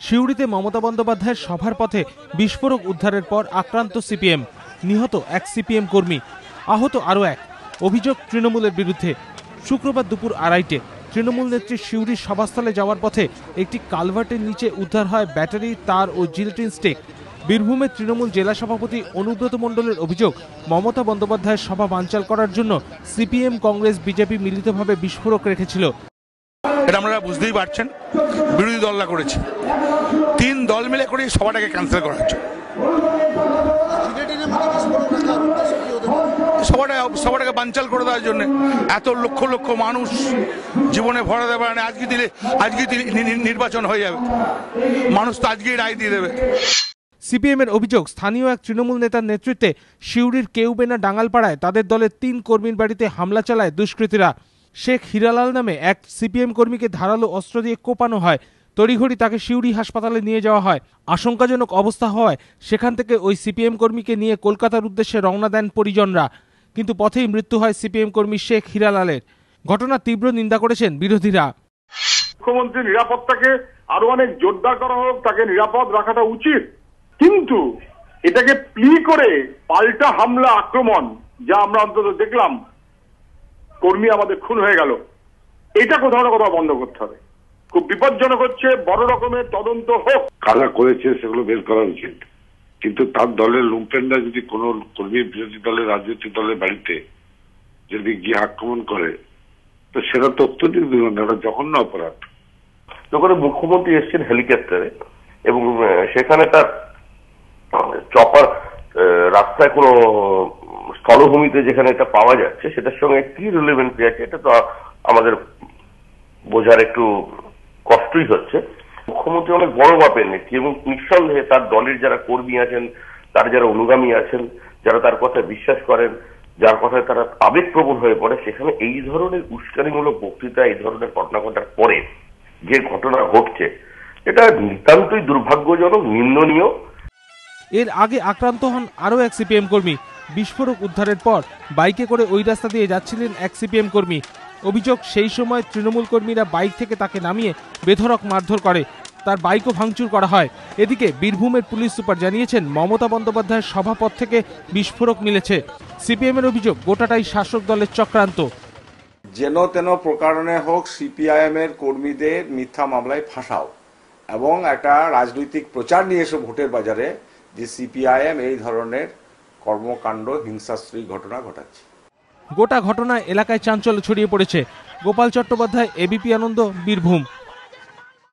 সিউড়িতে মমতা বন্দ্যোপাধ্যায়ের সভার পথে বিস্ফোরক উদ্ধারের পর আক্রান্ত সিপিএম, নিহত এক সিপিএম কর্মী, আহত আরও এক। অভিযোগ তৃণমূলের বিরুদ্ধে। শুক্রবার দুপুর 2:30-টে তৃণমূল নেত্রীর সিউড়ির সভাস্থলে যাওয়ার পথে একটি কালভার্টের নিচে উদ্ধার হয় ব্যাটারি, তার ও জিলেটিন স্টিক। বীরভূমের তৃণমূল জেলা সভাপতি অনুব্রত মণ্ডলের অভিযোগ, মমতা বন্দ্যোপাধ্যায়ের সভা বানচাল করার জন্য সিপিএম, কংগ্রেস, বিজেপি মিলিতভাবে বিস্ফোরক রেখেছিল। এটা আপনারা বুঝতেই পারছেন, বিরোধী দলরা করেছে, 3 দল মিলে করে সভাটাকে ক্যান্সেল করার জন্য। সভাটাকে বানচাল করে দেওয়ার জন্য। এত লক্ষ লক্ষ মানুষ জীবনে ভরা দেবে না। আজকে নির্বাচন হয়ে যাবে, মানুষ তো আজকেই রায় দিয়ে দেবে। সিপিএম এর অভিযোগ, স্থানীয় এক তৃণমূল নেতার নেতৃত্বে সিউড়ির কেউবেনা ডাঙ্গালপাড়ায় তাদের দলের 3 কর্মীর বাড়িতে হামলা চালায় দুষ্কৃতীরা। শেখ হিরালাল নামে এক সিপিএম কর্মীকে ধারালো অস্ত্র দিয়ে কোপানো হয়। তড়িঘড়ি তাকে সিউড়ি হাসপাতালে নিয়ে যাওয়া হয়। আশঙ্কাজনক অবস্থা হওয়ায় সেখান থেকে ওই সিপিএম কর্মীকে নিয়ে কলকাতার উদ্দেশ্যে রওনা দেন পরিজনরা, কিন্তু পথেই মৃত্যু হয় সিপিএম কর্মী শেখ হিরালালের। ঘটনার তীব্র নিন্দা করেছেন বিরোধীরা। মুখ্যমন্ত্রীর নিরাপত্তাকে আরো অনেক জোরদার করা হোক, তাকে নিরাপদ রাখাটা উচিত, কিন্তু এটাকে প্লি করে পাল্টা হামলা, আক্রমণ, যা আমরা অন্তত দেখলাম, কর্মী আমাদের খুন হয়ে গেল, এটা কোথাও না কোথাও বন্ধ করতে হবে। খুব বিপজ্জনক হচ্ছে, বড় রকমের তদন্ত হোক। কারা করেছে সেগুলো বের করা উচিত, কিন্তু তার দলের লুম্পেনরা যদি কোনো কর্মী বিরোধী দলের, রাজনৈতিক দলের বাড়িতে যদি গিয়ে আক্রমণ করে, তো সেটা তো অত্যন্ত একটা জঘন্য অপরাধ। যখন মুখ্যমন্ত্রী এসেছেন হেলিকপ্টারে এবং সেখানে তার চপার রাস্তায় কোনো স্থলভূমিতে যেখানে এটা পাওয়া যাচ্ছে, সেটার সঙ্গে কি রিলেভেন্সি আছে এটা তো আমাদের বোঝার একটু কষ্টই হচ্ছে। মুখ্যমন্ত্রী অনেক বড় মাপের নেত্রী এবং নিঃসন্দেহে তার দলের যারা কর্মী আছেন, তার যারা অনুগামী আছেন, যারা তার কথা বিশ্বাস করেন, যার কথায় তারা আবেগপ্রবণ হয়ে পড়ে, সেখানে এই ধরনের উস্কানিমূলক বক্তৃতা, এই ধরনের ঘটনা ঘটার পরে যে ঘটনা ঘটছে, এটা নিতান্তই দুর্ভাগ্যজনক, নিন্দনীয়। এর আগে আক্রান্ত হন আরও এক সিপিএম কর্মী। বিস্ফোরক উদ্ধারের পর বাইকে করে ওই রাস্তা দিয়ে যাচ্ছিলেন এক সিপিএম কর্মী। অভিযোগ, সেই সময় তৃণমূল কর্মীরা বাইক থেকে তাকে নামিয়ে বেধড়ক মারধর করে, তার বাইকও ভাঙচুর করা হয়। এদিকে বীরভূমের পুলিশ সুপার জানিয়েছেন, মমতা বন্দ্যোপাধ্যায়ের সভাপথ থেকে বিস্ফোরক মিলেছে। সিপিএম এর অভিযোগ, গোটাটাই শাসক দলের চক্রান্ত। যেন তেন প্রকারণে হোক সিপিআইএম এর কর্মীদের মিথ্যা মামলায় ফাঁসাও এবং একটা রাজনৈতিক প্রচার নিয়ে এসে ভোটের বাজারে যে সিপিআইএম এই ধরনের কর্মকাণ্ড, হিংসাশ্রী ঘটনা ঘটাচ্ছে। গোটা ঘটনায় এলাকায় চাঞ্চল্য ছড়িয়ে পড়েছে। গোপাল চট্টোপাধ্যায়, এবিপি আনন্দ, বীরভূম।